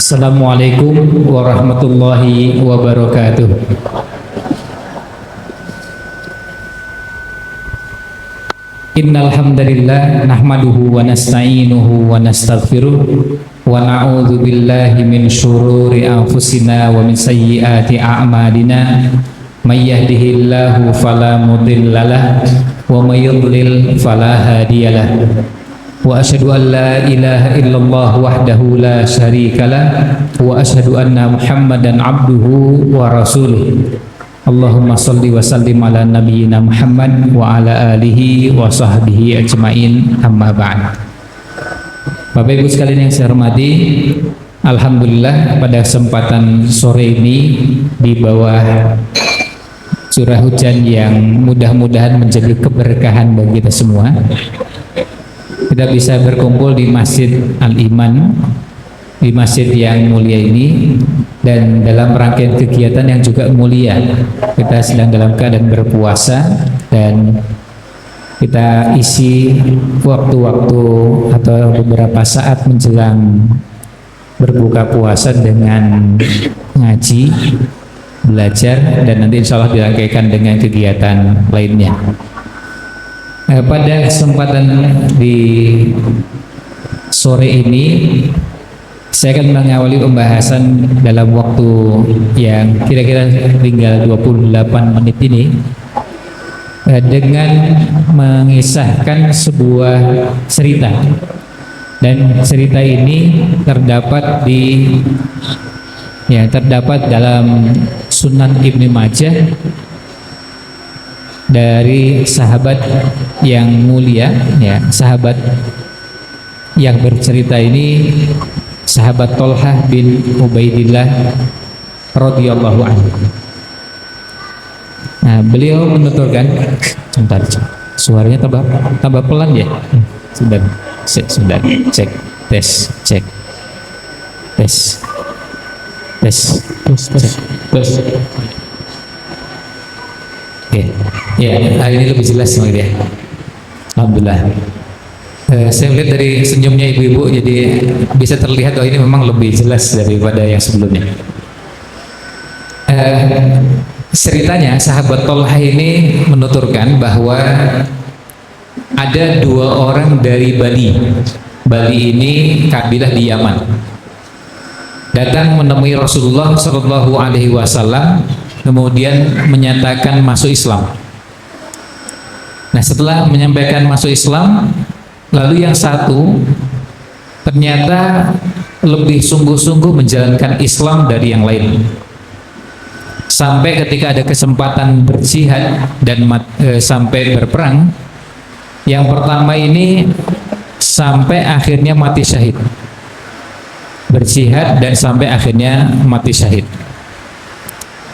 Assalamualaikum warahmatullahi wabarakatuh. Innal hamdalillah nahmaduhu wa nasta'inuhu wa nastaghfiruh wa na'udzu billahi min syururi anfusina wa min sayyiati a'malina. May yahdihillahu fala mudhillalah wa may yudlil fala hadiyalah. Wa asyhadu an la ilaha illallah wahdahu la syarikalah wa asyhadu anna Muhammadan abduhu wa rasuluh. Allahumma shalli wa sallim ala nabiyyina Muhammad wa ala alihi wa sahbihi ajmain, amma ba'd. Bapak Ibu sekalian yang saya hormati, alhamdulillah pada kesempatan sore ini di bawah curah hujan yang mudah-mudahan menjadi keberkahan bagi kita semua, kita bisa berkumpul di Masjid Al-Iman, di masjid yang mulia ini, dan dalam rangkaian kegiatan yang juga mulia. Kita sedang dalam keadaan berpuasa dan kita isi waktu-waktu atau beberapa saat menjelang berbuka puasa dengan ngaji, belajar, dan nanti insya Allah dirangkaikan dengan kegiatan lainnya. Pada kesempatan di sore ini saya akan mengawali pembahasan dalam waktu yang kira-kira tinggal 28 menit ini dengan mengisahkan sebuah cerita, dan cerita ini terdapat dalam Sunan Ibnu Majah dari sahabat yang mulia, ya, sahabat yang bercerita ini sahabat Thalhah bin Ubaidillah radhiyallahu anhu. Nah, beliau menuturkan, sebentar, suaranya tambah pelan ya. Sudah, cek, tes. Oke, ya, hari ini lebih jelas ya. Alhamdulillah. Saya lihat dari senyumnya ibu-ibu, jadi bisa terlihat bahwa ini memang lebih jelas daripada yang sebelumnya. Ceritanya sahabat Thalhah ini menuturkan bahwa ada dua orang dari Bali. Bali ini kabilah di Yaman, datang menemui Rasulullah Shallallahu Alaihi Wasallam, kemudian menyatakan masuk Islam. Nah, setelah menyampaikan masuk Islam, lalu yang satu ternyata lebih sungguh-sungguh menjalankan Islam dari yang lain, sampai ketika ada kesempatan berjihad dan sampai berperang, yang pertama ini sampai akhirnya mati syahid, berjihad dan sampai akhirnya mati syahid.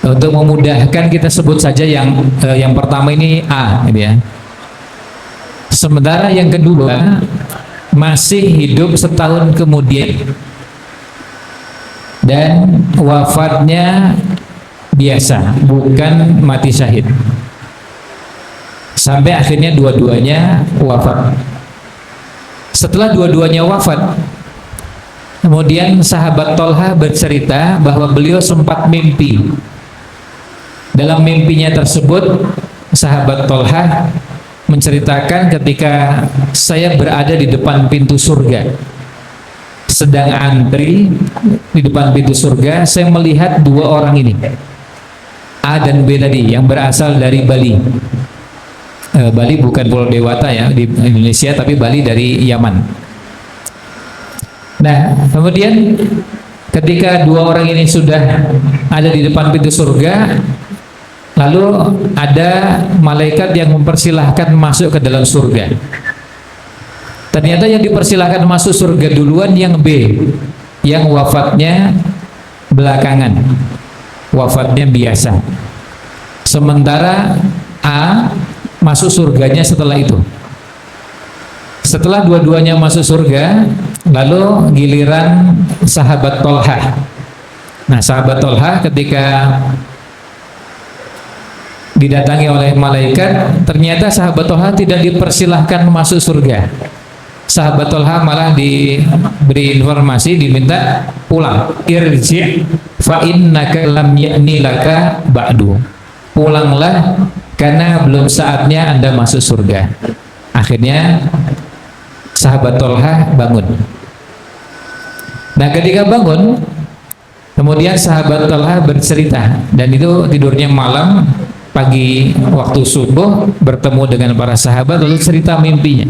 Untuk memudahkan kita sebut saja yang pertama ini A, gitu ya. Sementara yang kedua masih hidup setahun kemudian dan wafatnya biasa, bukan mati syahid, sampai akhirnya dua-duanya wafat. Setelah dua-duanya wafat, kemudian sahabat Thalhah bercerita bahwa beliau sempat mimpi. Dalam mimpinya tersebut, sahabat Thalhah menceritakan, ketika saya berada di depan pintu surga, sedang antri di depan pintu surga, saya melihat dua orang ini, A dan B tadi, yang berasal dari Bali. Bali bukan Pulau Dewata ya di Indonesia, tapi Bali dari Yaman. Nah, kemudian ketika dua orang ini sudah ada di depan pintu surga, lalu ada malaikat yang mempersilahkan masuk ke dalam surga. Ternyata yang dipersilahkan masuk surga duluan yang B, yang wafatnya belakangan, wafatnya biasa. Sementara A masuk surganya setelah itu. Setelah dua-duanya masuk surga, lalu giliran sahabat Thalhah. Nah, sahabat Thalhah ketika didatangi oleh malaikat, ternyata sahabat Thalhah tidak dipersilahkan masuk surga. Sahabat Tolha malah diberi informasi, diminta pulang. Irji' fa innaka lam ya'ni laka ba'du. Pulanglah karena belum saatnya Anda masuk surga. Akhirnya sahabat Tolha bangun. Nah, ketika bangun, kemudian sahabat Tolha bercerita, dan itu tidurnya malam. Pagi waktu subuh bertemu dengan para sahabat, lalu cerita mimpinya.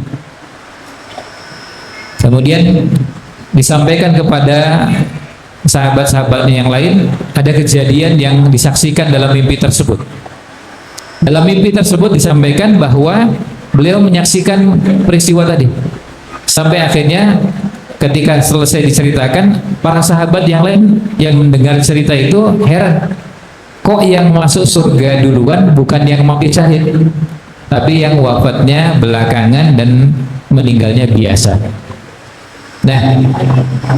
Kemudian disampaikan kepada sahabat-sahabatnya yang lain, ada kejadian yang disaksikan dalam mimpi tersebut. Dalam mimpi tersebut disampaikan bahwa beliau menyaksikan peristiwa tadi. Sampai akhirnya ketika selesai diceritakan, para sahabat yang lain yang mendengar cerita itu heran. Kok yang masuk surga duluan bukan yang mati syahid, tapi yang wafatnya belakangan dan meninggalnya biasa. Nah,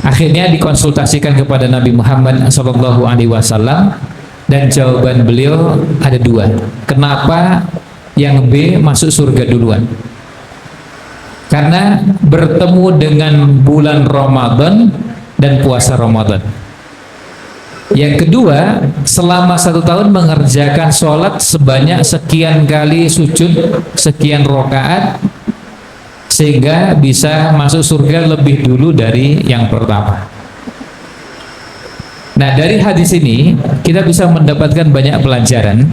akhirnya dikonsultasikan kepada Nabi Muhammad SAW, dan jawaban beliau ada dua. Kenapa yang B masuk surga duluan? Karena bertemu dengan bulan Ramadan dan puasa Ramadan. Yang kedua, selama 1 tahun mengerjakan sholat sebanyak sekian kali sujud, sekian rakaat, sehingga bisa masuk surga lebih dulu dari yang pertama. Nah, dari hadis ini kita bisa mendapatkan banyak pelajaran.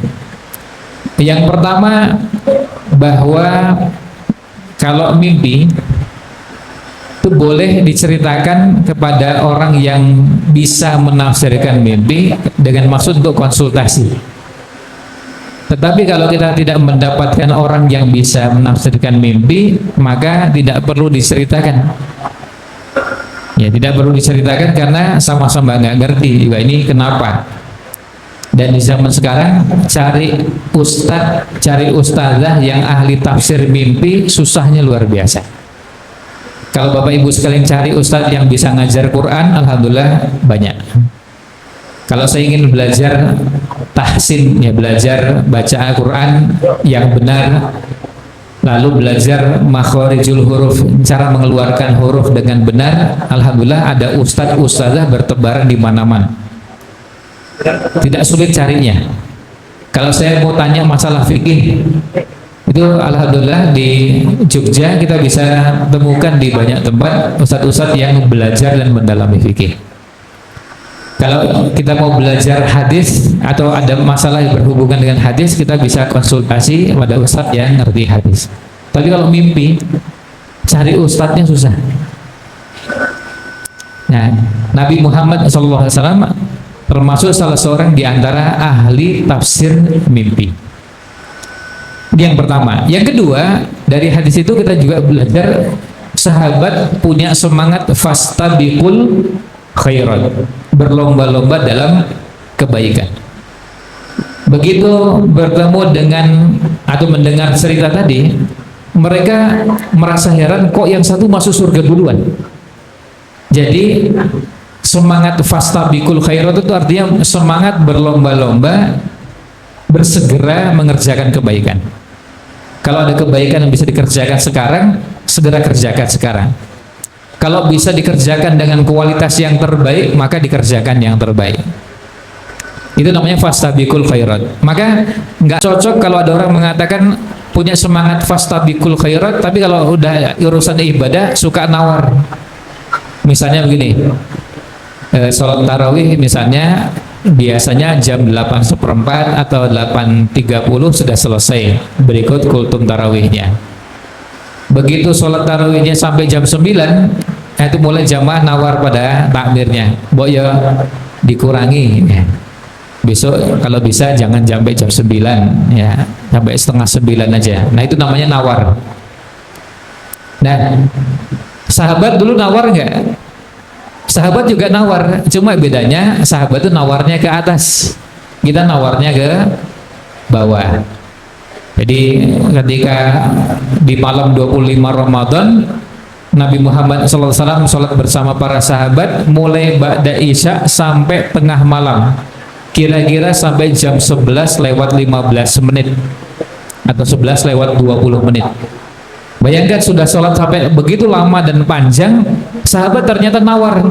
Yang pertama, bahwa kalau mimpi itu boleh diceritakan kepada orang yang bisa menafsirkan mimpi dengan maksud untuk konsultasi. Tetapi kalau kita tidak mendapatkan orang yang bisa menafsirkan mimpi, maka tidak perlu diceritakan. Ya, tidak perlu diceritakan karena sama-sama nggak ngerti juga ini kenapa. Dan di zaman sekarang cari ustadz, cari ustazah yang ahli tafsir mimpi susahnya luar biasa. Kalau Bapak Ibu sekalian cari ustadz yang bisa ngajar Quran, alhamdulillah banyak. Kalau saya ingin belajar tahsin, ya belajar baca Quran yang benar, lalu belajar makhorijul huruf, cara mengeluarkan huruf dengan benar, alhamdulillah ada ustadz ustazah bertebaran di mana-mana. Tidak sulit carinya. Kalau saya mau tanya masalah fikih, itu alhamdulillah di Jogja kita bisa temukan di banyak tempat ustadz-ustadz yang belajar dan mendalami fikih. Kalau kita mau belajar hadis atau ada masalah yang berhubungan dengan hadis, kita bisa konsultasi pada ustadz yang ngerti hadis. Tapi kalau mimpi, cari ustadznya susah. Nah, Nabi Muhammad SAW termasuk salah seorang di antara ahli tafsir mimpi. Ini yang pertama. Yang kedua, dari hadis itu kita juga belajar sahabat punya semangat fastabiqul khairat, berlomba-lomba dalam kebaikan. Begitu bertemu dengan atau mendengar cerita tadi, mereka merasa heran kok yang satu masuk surga duluan. Jadi semangat fastabiqul khairat itu artinya semangat berlomba-lomba, bersegera mengerjakan kebaikan. Kalau ada kebaikan yang bisa dikerjakan sekarang, segera kerjakan sekarang. Kalau bisa dikerjakan dengan kualitas yang terbaik, maka dikerjakan yang terbaik. Itu namanya fastabiqul khairat. Maka nggak cocok kalau ada orang mengatakan punya semangat fastabiqul khairat, tapi kalau udah urusan ibadah suka nawar. Misalnya begini, sholat tarawih misalnya biasanya jam 8:15 atau 8:30 sudah selesai, berikut kultum tarawihnya. Begitu sholat tarawihnya sampai jam 9, itu mulai jamaah nawar pada takmirnya, "Mbok ya dikurangi ya. Besok kalau bisa jangan sampai jam 9 ya, sampai setengah 9 aja." Nah, itu namanya nawar. Nah, sahabat dulu nawar nggak? Sahabat juga nawar, cuma bedanya sahabat itu nawarnya ke atas, kita nawarnya ke bawah. Jadi ketika di malam 25 Ramadan, Nabi Muhammad SAW sholat bersama para sahabat mulai ba'da isya sampai tengah malam, kira-kira sampai jam 11 lewat 15 menit atau 11 lewat 20 menit. Bayangkan sudah sholat sampai begitu lama dan panjang, sahabat ternyata nawar,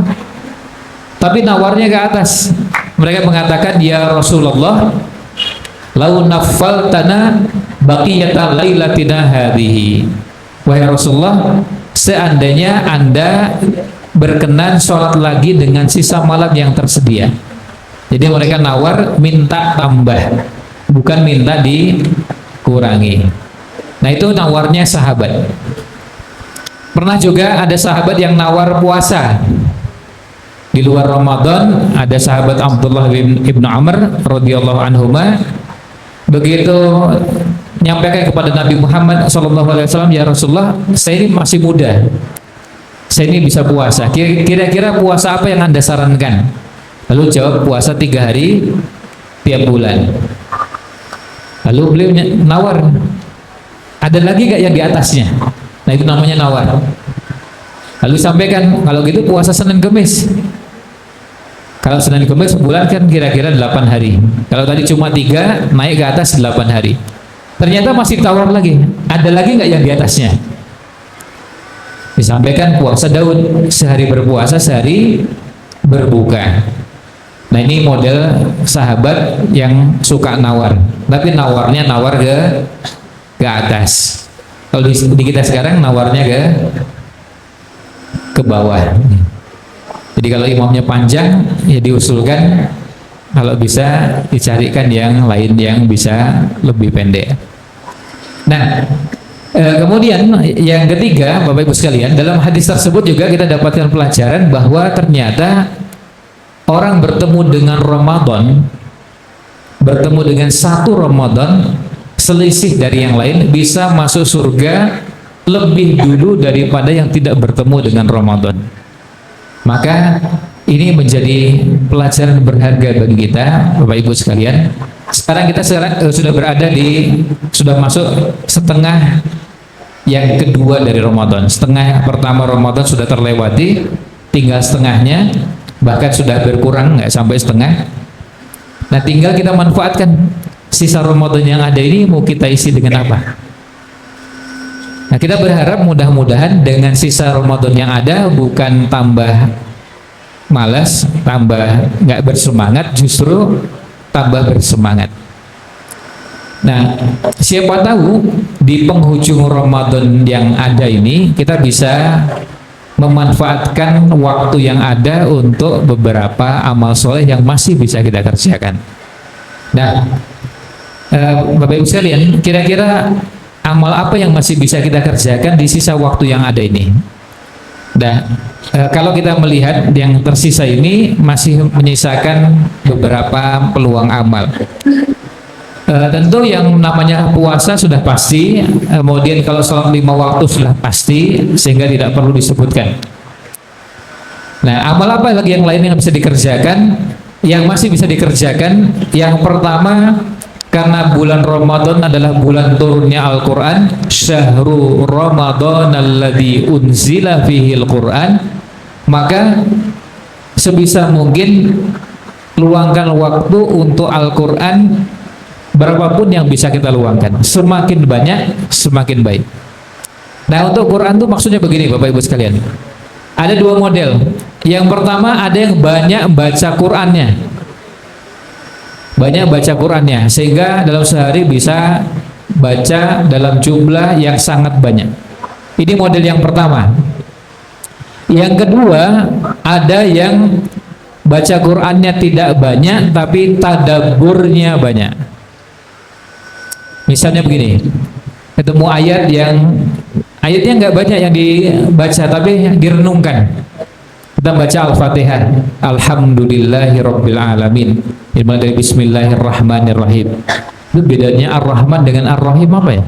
tapi nawarnya ke atas. Mereka mengatakan, ya Rasulullah, lau naffaltana baqiyata lailatina hadhihi. Wahai Rasulullah, seandainya Anda berkenan sholat lagi dengan sisa malam yang tersedia. Jadi mereka nawar minta tambah, bukan minta dikurangi. Nah itu nawarnya sahabat. Pernah juga ada sahabat yang nawar puasa di luar Ramadan. Ada sahabat Abdullah bin Ibnu Amr radhiyallahu anhuma, begitu nyampaikan kepada Nabi Muhammad SAW, ya Rasulullah, saya ini masih muda, saya ini bisa puasa, kira-kira puasa apa yang Anda sarankan? Lalu jawab, puasa 3 hari tiap bulan. Lalu beliau nawar, ada lagi gak yang di atasnya? Nah itu namanya nawar. Lalu sampaikan, kalau gitu puasa Senin Kemis. Kalau Senin Kemis sebulan kan kira-kira 8 hari. Kalau tadi cuma 3, naik ke atas 8 hari. Ternyata masih tawar lagi. Ada lagi gak yang di atasnya? Disampaikan puasa Daud, sehari berpuasa, sehari berbuka. Nah ini model sahabat yang suka nawar. Tapi nawarnya nawar ke atas. Kalau di kita sekarang nawarnya ke bawah. Jadi kalau imamnya panjang ya diusulkan, kalau bisa dicarikan yang lain yang bisa lebih pendek. Nah kemudian yang ketiga, Bapak Ibu sekalian, dalam hadis tersebut juga kita dapatkan pelajaran bahwa ternyata orang bertemu dengan Ramadan, bertemu dengan satu Ramadan selisih dari yang lain, bisa masuk surga lebih dulu daripada yang tidak bertemu dengan Ramadan. Maka ini menjadi pelajaran berharga bagi kita, Bapak Ibu sekalian. Sekarang kita sudah berada sudah masuk setengah yang kedua dari Ramadan. Setengah pertama Ramadan sudah terlewati, tinggal setengahnya, bahkan sudah berkurang, nggak sampai setengah. Nah tinggal kita manfaatkan sisa Ramadan yang ada ini, mau kita isi dengan apa? Nah kita berharap mudah-mudahan dengan sisa Ramadan yang ada bukan tambah malas, tambah nggak bersemangat, justru tambah bersemangat. Nah siapa tahu di penghujung Ramadan yang ada ini kita bisa memanfaatkan waktu yang ada untuk beberapa amal soleh yang masih bisa kita kerjakan. Nah Bapak Ibu sekalian, kira-kira amal apa yang masih bisa kita kerjakan di sisa waktu yang ada ini? Nah, kalau kita melihat yang tersisa ini masih menyisakan beberapa peluang amal. Tentu yang namanya puasa sudah pasti, kemudian kalau sholat 5 waktu sudah pasti, sehingga tidak perlu disebutkan. Nah, amal apa lagi yang lain yang bisa dikerjakan? Yang masih bisa dikerjakan, yang pertama, karena bulan Ramadan adalah bulan turunnya Al-Quran, syahru Ramadan alladzi unzila fihi Al-Quran, maka sebisa mungkin luangkan waktu untuk Al-Quran, berapapun yang bisa kita luangkan, semakin banyak semakin baik. Nah untuk Quran itu maksudnya begini Bapak Ibu sekalian, ada 2 model. Yang pertama, ada yang banyak baca Qurannya, banyak baca Qurannya, sehingga dalam sehari bisa baca dalam jumlah yang sangat banyak. Ini model yang pertama. Yang kedua, ada yang baca Qurannya tidak banyak tapi tadabburnya banyak. Misalnya begini, ketemu ayat yang ayatnya nggak banyak yang dibaca tapi direnungkan. Kita baca Al-Fatihah, Alhamdulillahirabbil alamin, dimulai dari Bismillahirrahmanirrahim. Itu bedanya Ar-Rahman dengan Ar-Rahim apa ya?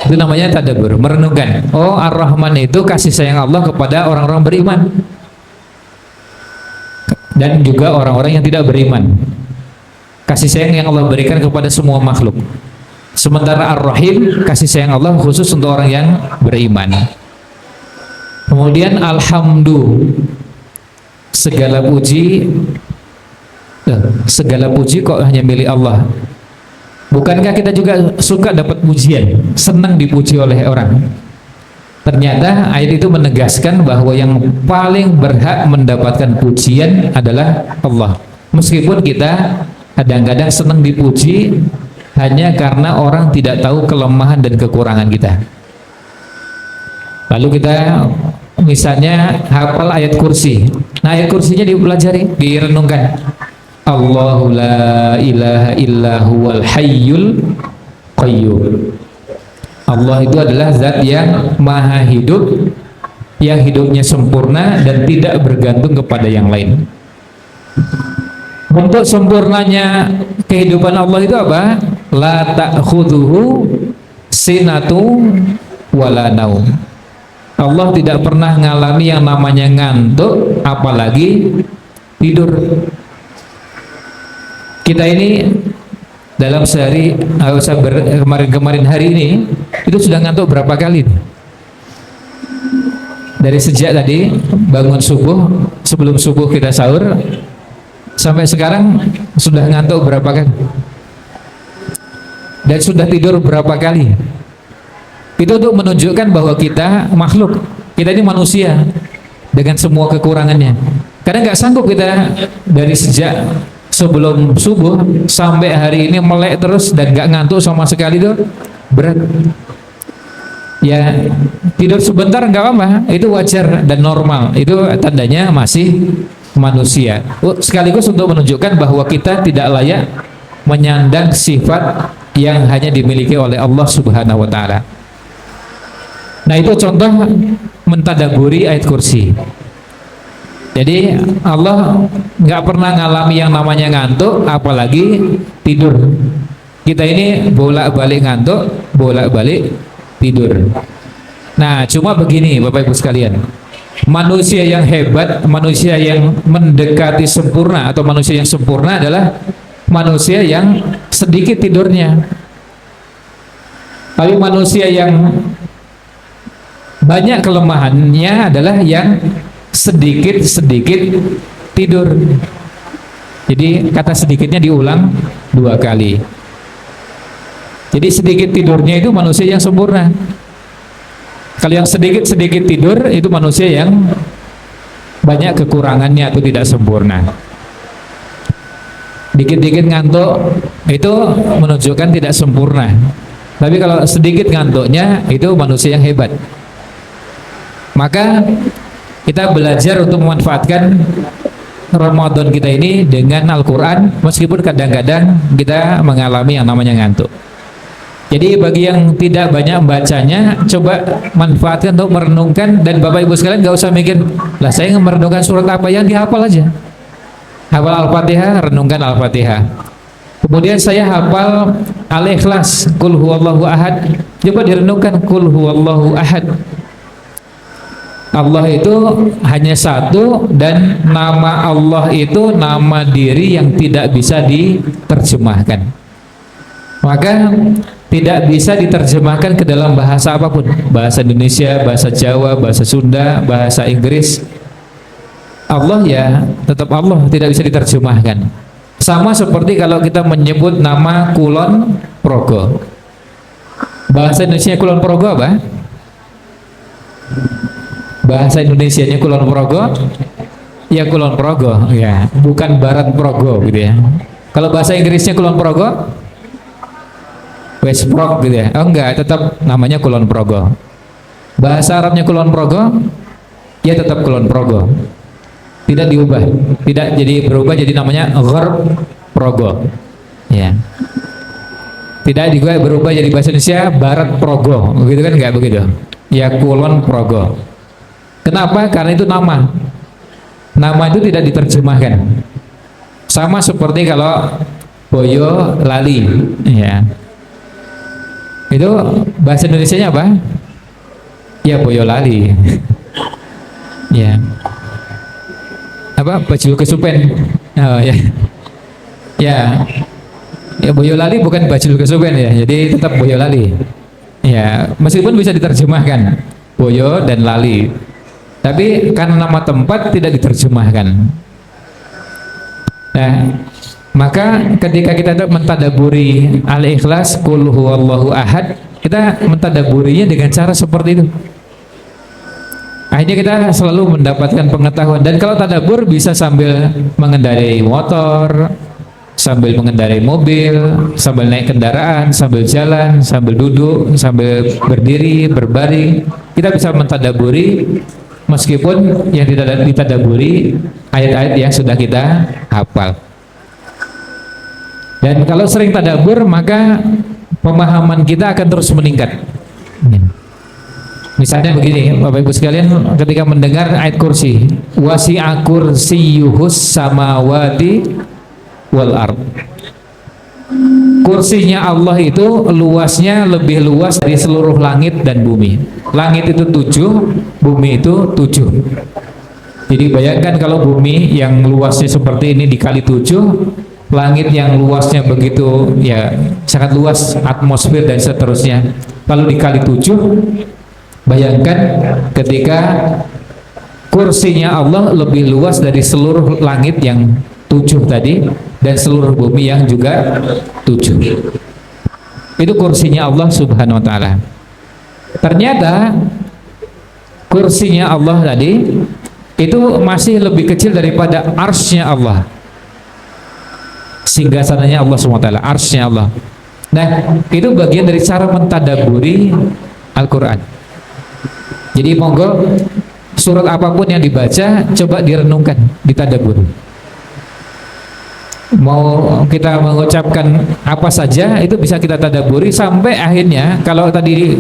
Itu namanya tadabbur, merenungkan. Oh, Ar-Rahman itu kasih sayang Allah kepada orang-orang beriman dan juga orang-orang yang tidak beriman. Kasih sayang yang Allah berikan kepada semua makhluk. Sementara Ar-Rahim, kasih sayang Allah khusus untuk orang yang beriman. Kemudian segala puji kok hanya milik Allah. Bukankah kita juga suka dapat pujian, senang dipuji oleh orang? Ternyata ayat itu menegaskan bahwa yang paling berhak mendapatkan pujian adalah Allah. Meskipun kita kadang-kadang senang dipuji hanya karena orang tidak tahu kelemahan dan kekurangan kita. Lalu kita misalnya hafal ayat kursi. Nah, ayat kursinya dipelajari, direnungkan. Allahu la ilaha illa huwal hayyul qayyum. Allah itu adalah zat yang maha hidup, yang hidupnya sempurna dan tidak bergantung kepada yang lain. Bentuk sempurnanya kehidupan Allah itu apa? La ta'khudhuhu sinatu wala naum. Allah tidak pernah ngalami yang namanya ngantuk, apalagi tidur. Kita ini dalam sehari, kemarin hari ini itu sudah ngantuk berapa kali? Dari sejak tadi bangun subuh, sebelum subuh kita sahur sampai sekarang sudah ngantuk berapa kali? Dan sudah tidur berapa kali? Itu untuk menunjukkan bahwa kita makhluk, kita ini manusia dengan semua kekurangannya. Karena nggak sanggup kita dari sejak sebelum subuh sampai hari ini melek terus dan nggak ngantuk sama sekali, itu berat. Ya, tidur sebentar nggak apa-apa, itu wajar dan normal, itu tandanya masih manusia. Sekaligus untuk menunjukkan bahwa kita tidak layak menyandang sifat yang hanya dimiliki oleh Allah Subhanahu wa Ta'ala. Nah, itu contoh mentadaburi ayat kursi. Jadi Allah nggak pernah ngalami yang namanya ngantuk, apalagi tidur. Kita ini bolak-balik ngantuk, bolak-balik tidur. Nah, cuma begini Bapak Ibu sekalian, manusia yang hebat, manusia yang mendekati sempurna atau manusia yang sempurna adalah manusia yang sedikit tidurnya. Tapi manusia yang banyak kelemahannya adalah yang sedikit-sedikit tidur. Jadi kata sedikitnya diulang 2 kali. Jadi sedikit tidurnya itu manusia yang sempurna. Kalau yang sedikit-sedikit tidur itu manusia yang banyak kekurangannya atau tidak sempurna. Dikit-dikit ngantuk itu menunjukkan tidak sempurna. Tapi kalau sedikit ngantuknya itu manusia yang hebat. Maka kita belajar untuk memanfaatkan Ramadan kita ini dengan Al-Quran, meskipun kadang-kadang kita mengalami yang namanya ngantuk. Jadi bagi yang tidak banyak membacanya, coba manfaatkan untuk merenungkan. Dan Bapak Ibu sekalian gak usah mikir, lah saya merenungkan surat apa, yang dihafal aja. Hafal Al-Fatihah, renungkan Al-Fatihah. Kemudian saya hafal Al-Ikhlas, Qul huwallahu ahad, coba direnungkan Qul huwallahu ahad. Allah itu hanya satu, dan nama Allah itu nama diri yang tidak bisa diterjemahkan. Maka tidak bisa diterjemahkan ke dalam bahasa apapun, bahasa Indonesia, bahasa Jawa, bahasa Sunda, bahasa Inggris. Allah ya tetap Allah, tidak bisa diterjemahkan. Sama seperti kalau kita menyebut nama Kulon Progo, bahasa Indonesia Kulon Progo apa? Bahasa Indonesianya Kulon Progo ya Kulon Progo, ya, bukan Barat Progo gitu ya. Kalau bahasa Inggrisnya Kulon Progo, West Prog gitu ya. Oh enggak, tetap namanya Kulon Progo. Bahasa Arabnya Kulon Progo ya tetap Kulon Progo, tidak diubah, tidak jadi berubah jadi namanya Gharb Progo, ya. Tidak juga berubah jadi bahasa Indonesia Barat Progo, begitu kan? Enggak begitu ya, Kulon Progo. Kenapa? Karena itu nama itu tidak diterjemahkan. Sama seperti kalau Boyo Lali, ya, itu bahasa Indonesianya apa? Ya Boyo Lali. Ya, apa? Bajul Kesupen. Oh ya, ya Boyo Lali bukan Bajul Kesupen ya, jadi tetap Boyo Lali. Ya, meskipun bisa diterjemahkan Boyo dan Lali, tapi karena nama tempat tidak diterjemahkan. Nah, maka ketika kita mentadaburi Al-Ikhlas, Qul huwallahu ahad, kita mentadaburinya dengan cara seperti itu. akhirnya kita selalu mendapatkan pengetahuan. Dan kalau tadabbur bisa sambil mengendarai motor, sambil mengendarai mobil, sambil naik kendaraan, sambil jalan, sambil duduk, sambil berdiri, berbaring. Kita bisa mentadabburi meskipun yang tidak ditadaburi ayat-ayat yang sudah kita hafal. Dan kalau sering tadabbur maka pemahaman kita akan terus meningkat. Misalnya begini, Bapak Ibu sekalian, ketika mendengar ayat kursi, wasi'a kursiyyuhus samawati wal ard. Kursinya Allah itu luasnya lebih luas dari seluruh langit dan bumi. Langit itu 7, bumi itu 7. Jadi bayangkan kalau bumi yang luasnya seperti ini dikali 7, langit yang luasnya begitu ya sangat luas, atmosfer dan seterusnya, lalu dikali 7, bayangkan ketika kursinya Allah lebih luas dari seluruh langit yang 7 tadi dan seluruh bumi yang juga 7. Itu kursinya Allah subhanahu wa ta'ala. Ternyata kursinya Allah tadi itu masih lebih kecil daripada arsy-nya Allah, singgasananya Allah SWT, arsy-nya Allah. Nah, itu bagian dari cara mentadaburi Al-Quran. Jadi monggo surat apapun yang dibaca coba direnungkan, ditadaburi. Mau kita mengucapkan apa saja itu bisa kita tadaburi sampai akhirnya, kalau tadi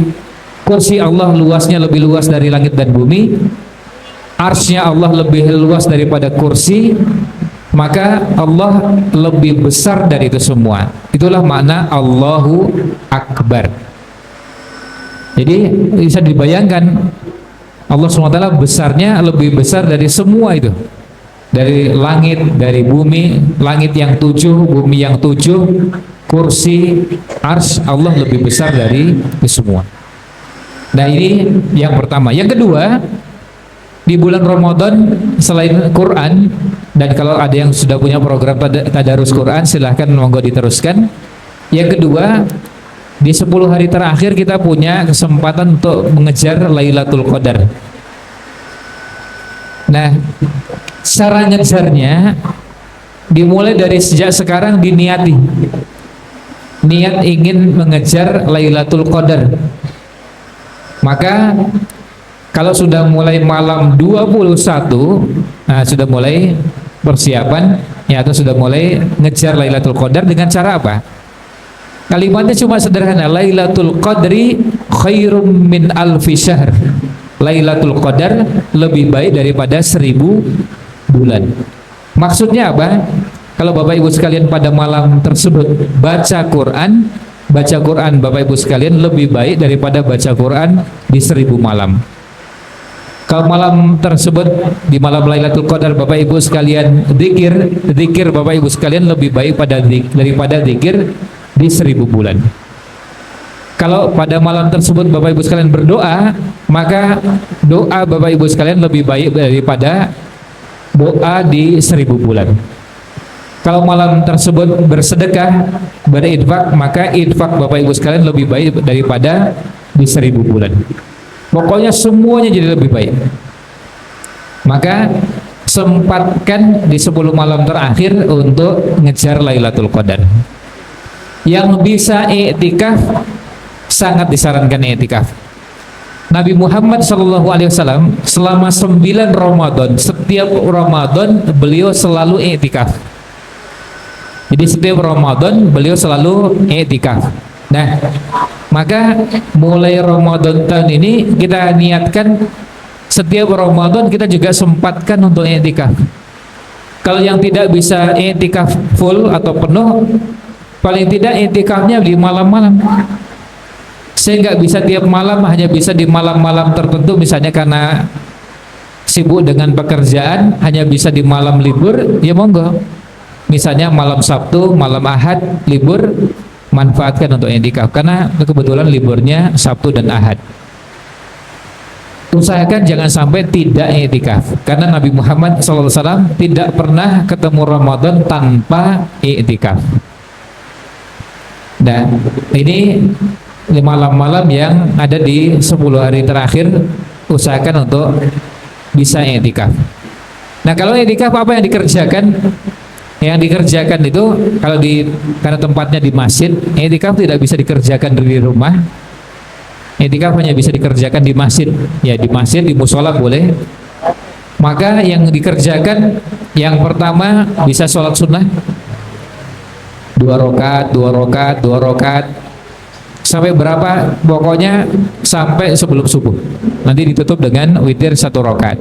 kursi Allah luasnya lebih luas dari langit dan bumi, arsy-nya Allah lebih luas daripada kursi, maka Allah lebih besar dari itu semua. Itulah makna Allahu Akbar. Jadi bisa dibayangkan Allah SWT besarnya lebih besar dari semua itu, dari langit, dari bumi, langit yang 7, bumi yang 7, kursi, arsy Allah lebih besar dari itu semua. Nah, ini yang pertama. Yang kedua, di bulan Ramadan selain Quran, dan kalau ada yang sudah punya program tadarus Quran silahkan monggo diteruskan. Yang kedua, di 10 hari terakhir kita punya kesempatan untuk mengejar Lailatul Qadar. Nah, cara ngejarnya dimulai dari sejak sekarang, diniati niat ingin mengejar Lailatul Qadar. Maka kalau sudah mulai malam 21, nah sudah mulai persiapan ya, atau sudah mulai ngejar Lailatul Qadar dengan cara apa? Kalimatnya cuma sederhana, Lailatul Qadri khairum min alfi syahr. Lailatul Qadar lebih baik daripada 1000 bulan. Maksudnya apa? Kalau Bapak Ibu sekalian pada malam tersebut baca Quran Bapak Ibu sekalian lebih baik daripada baca Quran di 1000 malam. Kalau malam tersebut, di malam Lailatul Qadar, Bapak Ibu sekalian zikir Bapak Ibu sekalian lebih baik daripada zikir di 1000 bulan. Kalau pada malam tersebut Bapak Ibu sekalian berdoa, maka doa Bapak Ibu sekalian lebih baik daripada doa di 1000 bulan. Kalau malam tersebut bersedekah, berinfak, maka infak Bapak Ibu sekalian lebih baik daripada di 1000 bulan. Pokoknya semuanya jadi lebih baik. Maka sempatkan di 10 malam terakhir untuk ngejar Lailatul Qadar. Yang bisa i'tikaf sangat disarankan i'tikaf. Nabi Muhammad SAW selama 9 Ramadan, setiap Ramadan beliau selalu i'tikaf. Jadi setiap Ramadan beliau selalu i'tikaf. Nah, maka mulai Ramadan tahun ini kita niatkan setiap Ramadan kita juga sempatkan untuk i'tikaf. Kalau yang tidak bisa i'tikaf full atau penuh, paling tidak i'tikafnya di malam-malam. Saya nggak bisa tiap malam, hanya bisa di malam-malam tertentu, misalnya karena sibuk dengan pekerjaan, hanya bisa di malam libur, ya monggo. Misalnya malam Sabtu, malam Ahad libur, manfaatkan untuk i'tikaf karena kebetulan liburnya Sabtu dan Ahad. Usahakan jangan sampai tidak i'tikaf, karena Nabi Muhammad SAW tidak pernah ketemu Ramadan tanpa i'tikaf. Dan ini malam-malam yang ada di 10 hari terakhir, usahakan untuk bisa i'tikaf. Nah, kalau i'tikaf apa yang dikerjakan? Yang dikerjakan itu kalau karena tempatnya di masjid, i'tikaf tidak bisa dikerjakan dari rumah. I'tikaf hanya bisa dikerjakan di masjid. Ya, di masjid, di musola boleh. Maka yang dikerjakan yang pertama bisa sholat sunnah 2 rakaat, 2 rakaat, 2 rakaat sampai berapa? Pokoknya sampai sebelum subuh. Nanti ditutup dengan witir 1 rakaat.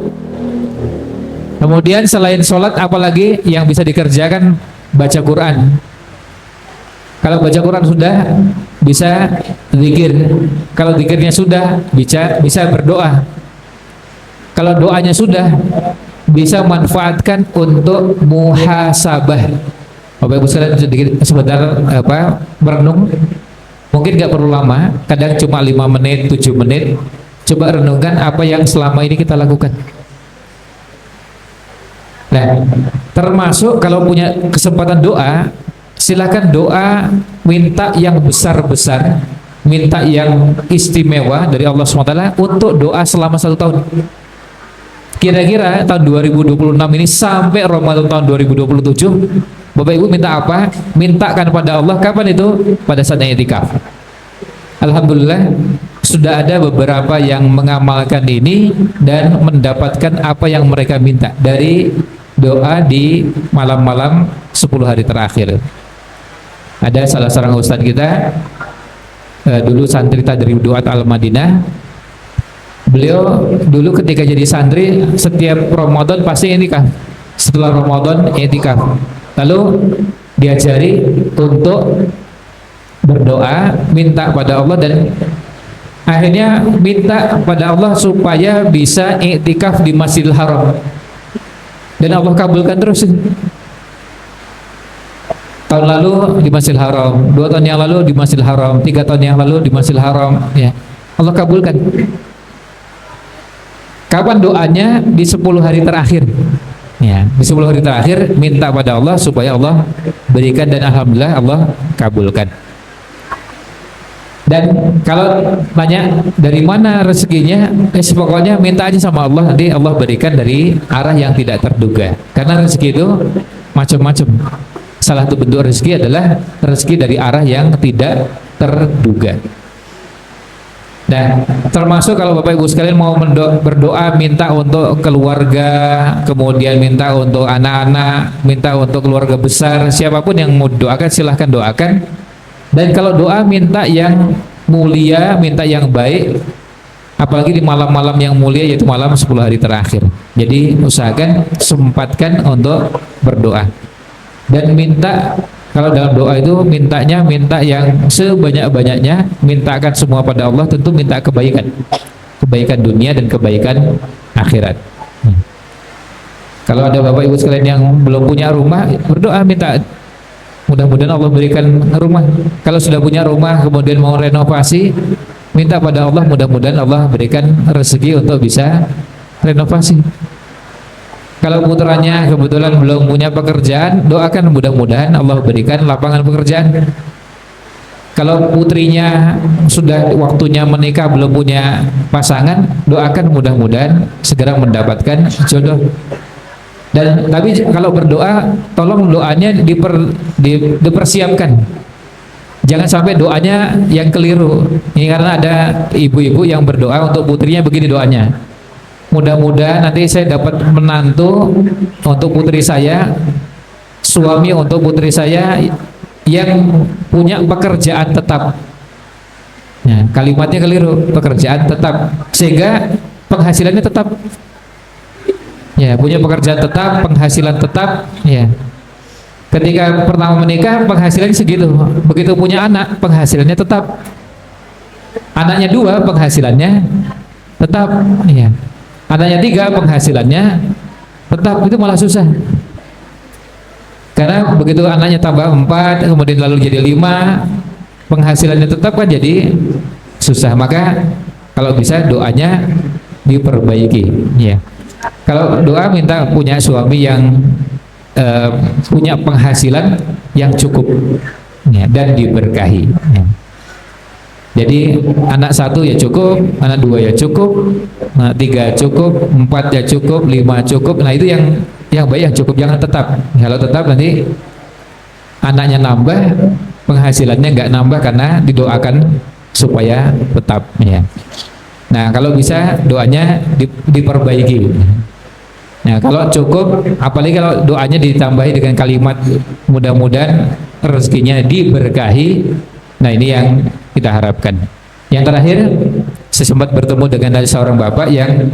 Kemudian selain sholat apalagi yang bisa dikerjakan? Baca Quran. Kalau baca Quran sudah, bisa zikir. Kalau zikirnya sudah, bisa berdoa. Kalau doanya sudah, bisa manfaatkan untuk muhasabah. Bapak Ibu sekalian sedikit sebentar merenung. Mungkin nggak perlu lama, kadang cuma 5 menit, 7 menit. Coba renungkan apa yang selama ini kita lakukan. Nah, termasuk kalau punya kesempatan doa, silakan doa minta yang besar-besar, minta yang istimewa dari Allah SWT untuk doa selama 1 tahun. Kira-kira tahun 2026 ini sampai Ramadan tahun 2027, Bapak Ibu minta apa? Mintakan pada Allah. Kapan itu? Pada saat i'tikaf. Alhamdulillah sudah ada beberapa yang mengamalkan ini dan mendapatkan apa yang mereka minta dari doa di malam-malam 10 hari terakhir. Ada salah seorang ustadz kita dulu santri dari Duat Al-Madinah. Beliau dulu ketika jadi santri setiap Ramadan pasti i'tikaf. Setelah Ramadan i'tikaf. Lalu diajari untuk berdoa, minta pada Allah, dan akhirnya minta pada Allah supaya bisa i'tikaf di Masjidil Haram. Dan Allah kabulkan terus. Tahun lalu di Masjidil Haram, 2 tahun yang lalu di Masjidil Haram, 3 tahun yang lalu di Masjidil Haram, ya. Allah kabulkan. Kapan doanya? Di 10 hari terakhir. Ya, di 10 hari terakhir minta pada Allah supaya Allah berikan, dan alhamdulillah Allah kabulkan. Dan kalau tanya dari mana rezekinya, pokoknya minta aja sama Allah, nanti Allah berikan dari arah yang tidak terduga. Karena rezeki itu macam-macam. Salah satu bentuk rezeki adalah rezeki dari arah yang tidak terduga. Nah, termasuk kalau Bapak Ibu sekalian mau berdoa, minta untuk keluarga, kemudian minta untuk anak-anak, minta untuk keluarga besar, siapapun yang mau doakan silahkan doakan. Dan kalau doa minta yang mulia, minta yang baik, apalagi di malam-malam yang mulia, yaitu malam 10 hari terakhir. Jadi usahakan sempatkan untuk berdoa. Dan minta, kalau dalam doa itu minta yang sebanyak-banyaknya, mintakan semua pada Allah, tentu minta kebaikan. Kebaikan dunia dan kebaikan akhirat. Kalau ada Bapak Ibu sekalian yang belum punya rumah, berdoa minta mudah-mudahan Allah berikan rumah. Kalau sudah punya rumah kemudian mau renovasi, minta pada Allah mudah-mudahan Allah berikan rezeki untuk bisa renovasi. Kalau putranya kebetulan belum punya pekerjaan, doakan mudah-mudahan Allah berikan lapangan pekerjaan. Kalau putrinya sudah waktunya menikah belum punya pasangan, doakan mudah-mudahan segera mendapatkan jodoh. Dan tapi kalau berdoa, tolong doanya dipersiapkan. Jangan sampai doanya yang keliru. Ini karena ada ibu-ibu yang berdoa untuk putrinya begini doanya. Mudah-mudahan nanti saya dapat menantu untuk putri saya, suami untuk putri saya yang punya pekerjaan tetap. Ya, kalimatnya keliru, pekerjaan tetap, sehingga penghasilannya tetap. Ya, punya pekerjaan tetap, penghasilan tetap, ya. Ketika pertama menikah penghasilannya segitu, begitu punya anak penghasilannya tetap. Anaknya 2 penghasilannya tetap, ya. Anaknya 3 penghasilannya tetap, itu malah susah. Karena begitu anaknya tambah 4, kemudian lalu jadi 5, penghasilannya tetap kan jadi susah. Maka kalau bisa doanya diperbaiki, ya. Kalau doa minta punya suami yang punya penghasilan yang cukup, ya, dan diberkahi, ya. Jadi anak 1 ya cukup, anak 2 ya cukup, anak 3 cukup, 4 ya cukup, 5 cukup. Nah itu yang baik, yang cukup, jangan tetap. Kalau tetap nanti anaknya nambah, penghasilannya nggak nambah karena didoakan supaya tetap ya. Nah kalau bisa doanya diperbaiki. Nah kalau cukup, apalagi kalau doanya ditambahi dengan kalimat mudah-mudahan rezekinya diberkahi. Nah ini yang kita harapkan. Yang terakhir, saya sempat bertemu dengan seorang bapak yang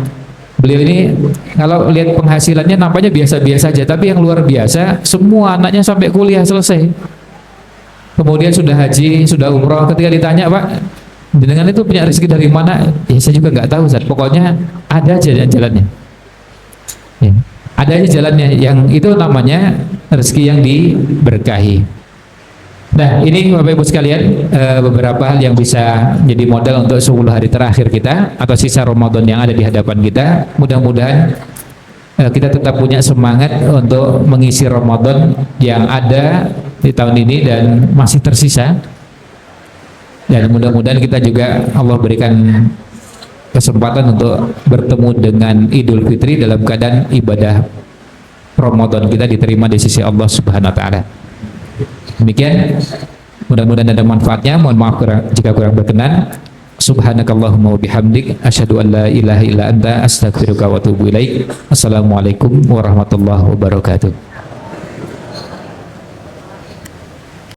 beliau ini kalau lihat penghasilannya nampaknya biasa-biasa aja, tapi yang luar biasa, semua anaknya sampai kuliah selesai, kemudian sudah haji, sudah umroh. Ketika ditanya, Pak, dengan itu punya rezeki dari mana? Ya saya juga nggak tahu, Ustaz. Pokoknya ada aja jalannya ya, ada aja jalannya, yang itu namanya rezeki yang diberkahi. Nah ini Bapak Ibu sekalian, beberapa hal yang bisa jadi modal untuk 10 hari terakhir kita atau sisa Ramadan yang ada di hadapan kita. Mudah-mudahan kita tetap punya semangat untuk mengisi Ramadan yang ada di tahun ini dan masih tersisa, dan mudah-mudahan kita juga Allah berikan kesempatan untuk bertemu dengan Idul Fitri dalam keadaan ibadah Ramadan kita diterima di sisi Allah Subhanahu wa taala. Demikian, mudah-mudahan ada manfaatnya. Mohon maaf jika kurang berkenan. Subhanakallahumma wa bihamdik, asyhadu an la ilaha illa anta, astaghfiruka wa atubu ilaik. Assalamualaikum warahmatullahi wabarakatuh.